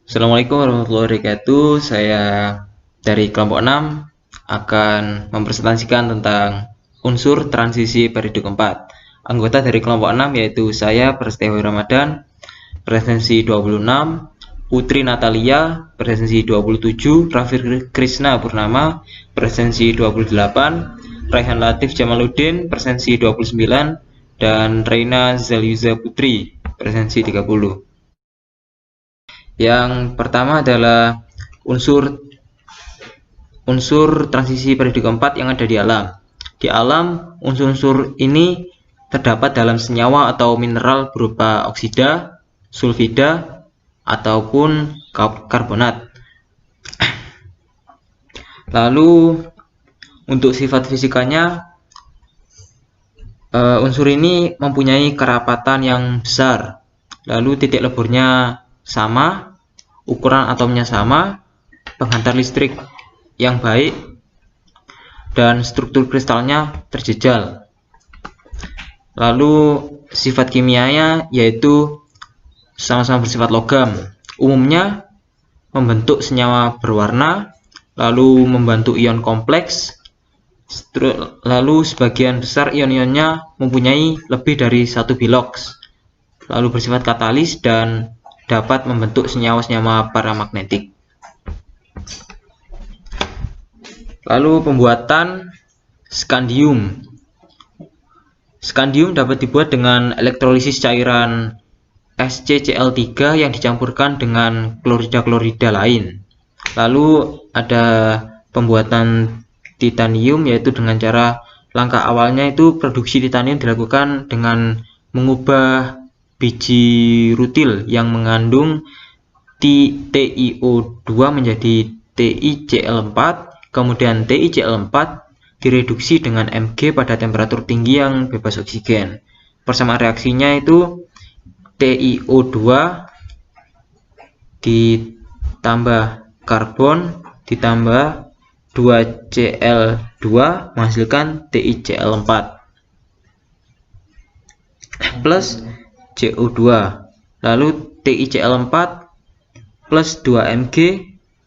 Assalamualaikum warahmatullahi wabarakatuh. Saya dari kelompok 6 akan mempresentasikan tentang unsur transisi periode keempat. Anggota dari kelompok 6 yaitu saya, Prasetyo Ramadan, presensi 26, Putri Natalia, presensi 27, Raffi Krishna Purnama, presensi 28, Raihan Latif Jamaluddin, presensi 29, dan Reina Zaliuza Putri, presensi 30. Yang pertama adalah unsur transisi periode keempat yang ada di alam. Di alam, unsur-unsur ini terdapat dalam senyawa atau mineral berupa oksida, sulfida, ataupun karbonat. Lalu untuk sifat fisikanya, unsur ini mempunyai kerapatan yang besar. Lalu titik leburnya sama, ukuran atomnya sama, penghantar listrik yang baik, dan struktur kristalnya terjejal. Lalu sifat kimianya yaitu sama-sama bersifat logam. Umumnya membentuk senyawa berwarna, lalu membantu ion kompleks, lalu sebagian besar ion-ionnya mempunyai lebih dari satu biloks, lalu bersifat katalis dan dapat membentuk senyawa-senyawa paramagnetik. Lalu pembuatan skandium. Skandium dapat dibuat dengan elektrolisis cairan SCCl3 yang dicampurkan dengan klorida lain. Lalu ada pembuatan titanium, yaitu dengan cara langkah awalnya itu produksi titanium dilakukan dengan mengubah biji rutil yang mengandung TiO2 menjadi TiCl4, kemudian TiCl4 direduksi dengan Mg pada temperatur tinggi yang bebas oksigen. Persamaan reaksinya itu TiO2 ditambah karbon ditambah 2Cl2 menghasilkan TiCl4 plus CO2. Lalu TiCl4 plus 2Mg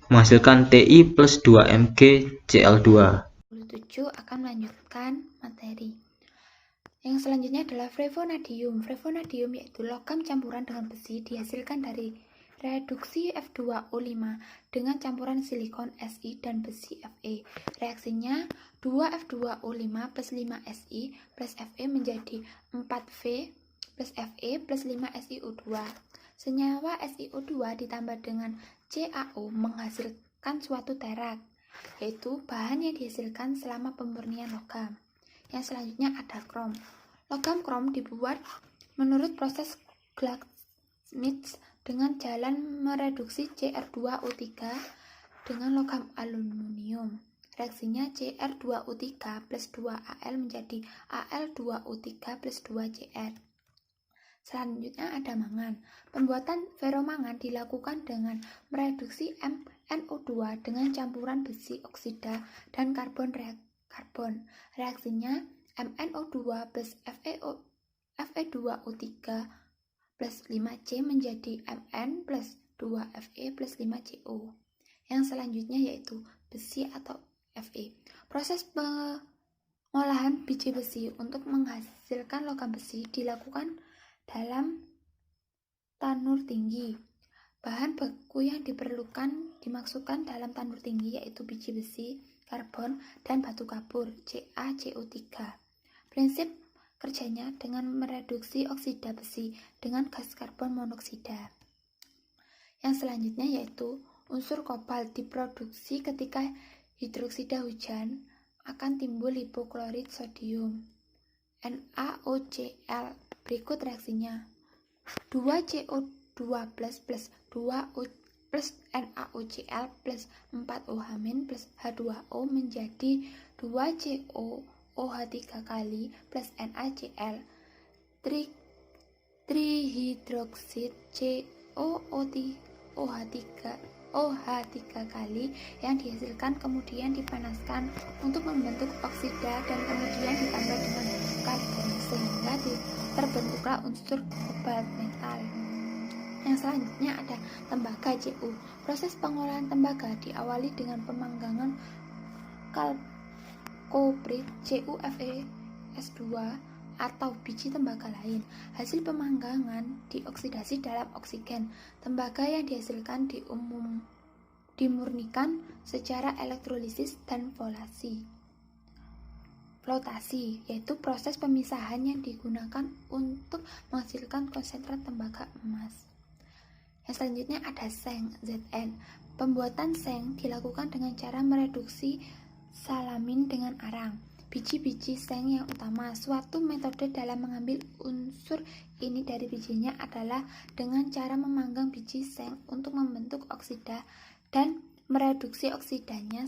menghasilkan Ti plus 2Mg Cl2. 27 akan melanjutkan materi. Yang selanjutnya adalah flavonoidium. Flavonoidium yaitu logam campuran dengan besi dihasilkan dari reduksi F2O5 dengan campuran silikon Si dan besi Fe. Reaksinya 2F2O5 plus 5Si plus Fe menjadi 4V plus Fe plus 5SiO2. Senyawa SiO2 ditambah dengan CaO menghasilkan suatu terak, yaitu bahan yang dihasilkan selama pemurnian logam. Yang selanjutnya ada krom. Logam krom dibuat menurut proses Goldsmith dengan jalan mereduksi Cr2O3 dengan logam aluminium. Reaksinya Cr2O3 plus 2Al menjadi Al2O3 plus 2Cr. Selanjutnya ada mangan. Pembuatan ferromangan dilakukan dengan mereduksi MnO2 dengan campuran besi oksida dan karbon. Reaksinya MnO2 plus Fe2O3 plus 5C menjadi Mn plus 2Fe plus 5CO. Yang selanjutnya yaitu besi atau Fe. Proses pengolahan biji besi untuk menghasilkan logam besi dilakukan dalam tanur tinggi. Bahan baku yang dimaksudkan dalam tanur tinggi yaitu biji besi, karbon, dan batu kapur CaCO3. Prinsip kerjanya dengan mereduksi oksida besi dengan gas karbon monoksida. Yang selanjutnya yaitu unsur kobalt diproduksi ketika hidroksida hujan akan timbul hipoklorit sodium NaOCl. Berikut reaksinya 2CO2 plus 2O plus NaOCl plus 4OH- plus H2O menjadi 2COOH3 kali plus NaCl trihidroksid COOH3 kali yang dihasilkan kemudian dipanaskan untuk membentuk oksida dan kemudian ditambah dengan karbon sehingga terbentuklah unsur kobalt metal. Yang selanjutnya ada tembaga CU. Proses pengolahan tembaga diawali dengan pemanggangan chalcopyrite CuFeS2 atau biji tembaga lain. Hasil pemanggangan dioksidasi dalam oksigen. Tembaga yang dihasilkan dimurnikan secara elektrolisis dan flotasi, yaitu proses pemisahan yang digunakan untuk menghasilkan konsentrat tembaga emas. Yang selanjutnya ada seng Zn. Pembuatan seng dilakukan dengan cara mereduksi salamin dengan arang. Biji-biji seng yang utama. Suatu metode dalam mengambil unsur ini dari bijinya adalah dengan cara memanggang biji seng untuk membentuk oksida dan mereduksi oksidanya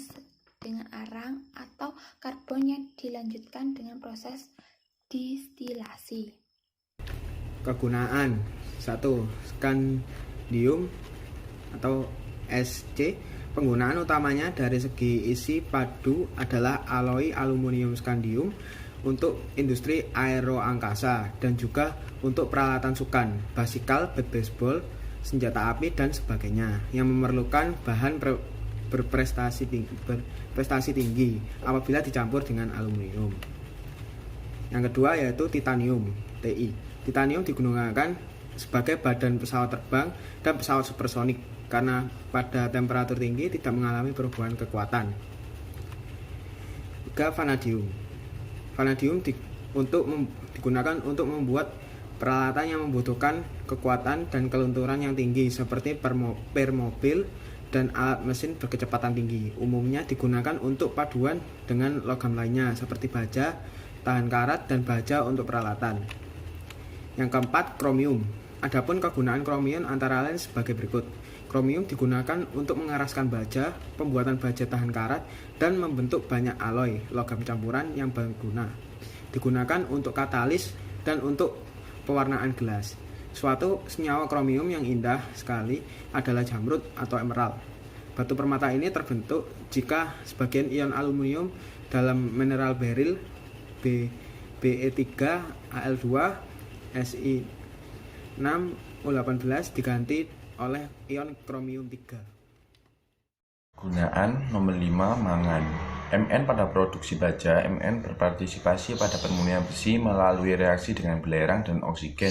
dengan arang atau karbon yang dilanjutkan dengan proses distilasi. Kegunaan 1. Skandium atau Sc. Penggunaan utamanya dari segi isi padu adalah aloi aluminium skandium untuk industri aeroangkasa dan juga untuk peralatan sukan, basikal, bat baseball, senjata api dan sebagainya yang memerlukan bahan berprestasi tinggi apabila dicampur dengan aluminium. Yang kedua yaitu titanium, Ti. Titanium digunakan sebagai badan pesawat terbang dan pesawat supersonik karena pada temperatur tinggi tidak mengalami perubahan kekuatan. 3. Vanadium. Vanadium digunakan untuk membuat peralatan yang membutuhkan kekuatan dan kelunturan yang tinggi seperti permobil dan alat mesin berkecepatan tinggi. Umumnya digunakan untuk paduan dengan logam lainnya seperti baja, tahan karat, dan baja untuk peralatan. Yang keempat, kromium. Adapun kegunaan kromium antara lain sebagai berikut. Kromium digunakan untuk mengeraskan baja, pembuatan baja tahan karat, dan membentuk banyak alloy logam campuran yang berguna. Digunakan untuk katalis dan untuk pewarnaan gelas. Suatu senyawa kromium yang indah sekali adalah jamrud atau emerald. Batu permata ini terbentuk jika sebagian ion aluminium dalam mineral beril Be3Al2 Si6O18 diganti oleh ion kromium 3. Gunaan nomor 5 mangan. Mn pada produksi baja, Mn berpartisipasi pada permunian besi melalui reaksi dengan belerang dan oksigen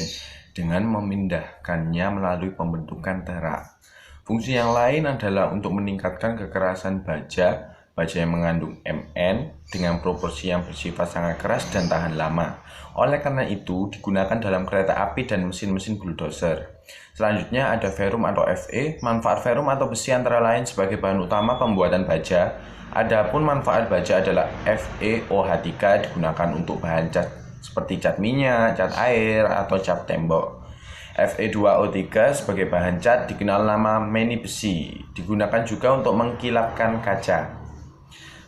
dengan memindahkannya melalui pembentukan terak. Fungsi yang lain adalah untuk meningkatkan kekerasan baja yang mengandung Mn dengan proporsi yang bersifat sangat keras dan tahan lama. Oleh karena itu, digunakan dalam kereta api dan mesin-mesin bulldozer. Selanjutnya ada ferum atau Fe. Manfaat ferum atau besi antara lain sebagai bahan utama pembuatan baja. Adapun manfaat baja adalah FeOH3 digunakan untuk bahan cat seperti cat minyak, cat air, atau cat tembok. Fe2O3 sebagai bahan cat dikenal nama meni besi, digunakan juga untuk mengkilapkan kaca.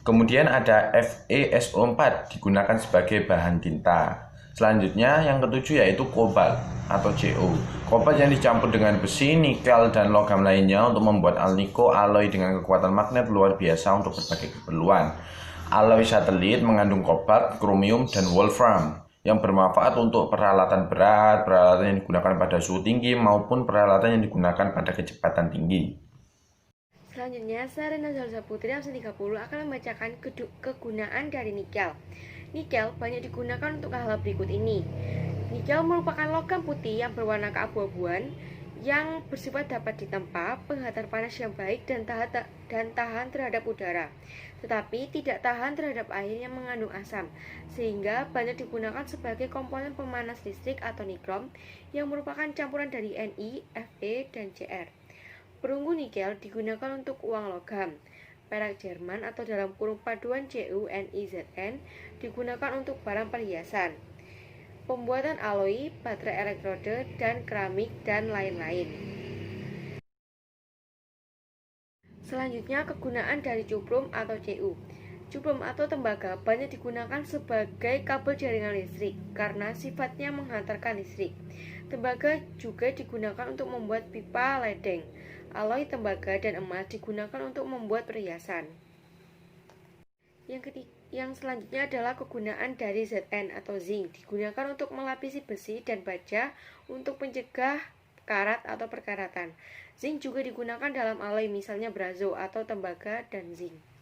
Kemudian ada FeSO4 digunakan sebagai bahan tinta. Selanjutnya yang ketujuh yaitu kobalt atau Co. Kobalt yang dicampur dengan besi, nikel, dan logam lainnya untuk membuat alnico alloy dengan kekuatan magnet luar biasa untuk berbagai keperluan. Alloy satelit mengandung kobalt, kromium, dan wolfram yang bermanfaat untuk peralatan berat, peralatan yang digunakan pada suhu tinggi, maupun peralatan yang digunakan pada kecepatan tinggi. Selanjutnya, saya Rena Zalza Putri absen 30 akan membacakan kegunaan dari nikel. Nikel banyak digunakan untuk hal-hal berikut ini. Nikel merupakan logam putih yang berwarna keabu-abuan yang bersifat dapat ditempa, penghantar panas yang baik, dan tahan terhadap udara, tetapi tidak tahan terhadap air yang mengandung asam, sehingga banyak digunakan sebagai komponen pemanas listrik atau nikrom yang merupakan campuran dari Ni, Fe, dan Cr. Perunggu nikel digunakan untuk uang logam. Perak Jerman atau dalam kurung paduan Cu, Ni, Zn digunakan untuk barang perhiasan, pembuatan alloy, baterai elektrode, dan keramik, dan lain-lain. Selanjutnya, kegunaan dari cuprum atau Cu. Cuprum atau tembaga banyak digunakan sebagai kabel jaringan listrik karena sifatnya menghantarkan listrik. Tembaga juga digunakan untuk membuat pipa ledeng. Alloy tembaga dan emas digunakan untuk membuat perhiasan. Yang selanjutnya adalah kegunaan dari Zn atau zinc, digunakan untuk melapisi besi dan baja untuk mencegah karat atau perkaratan. Zinc juga digunakan dalam alloy misalnya brazo atau tembaga dan zinc.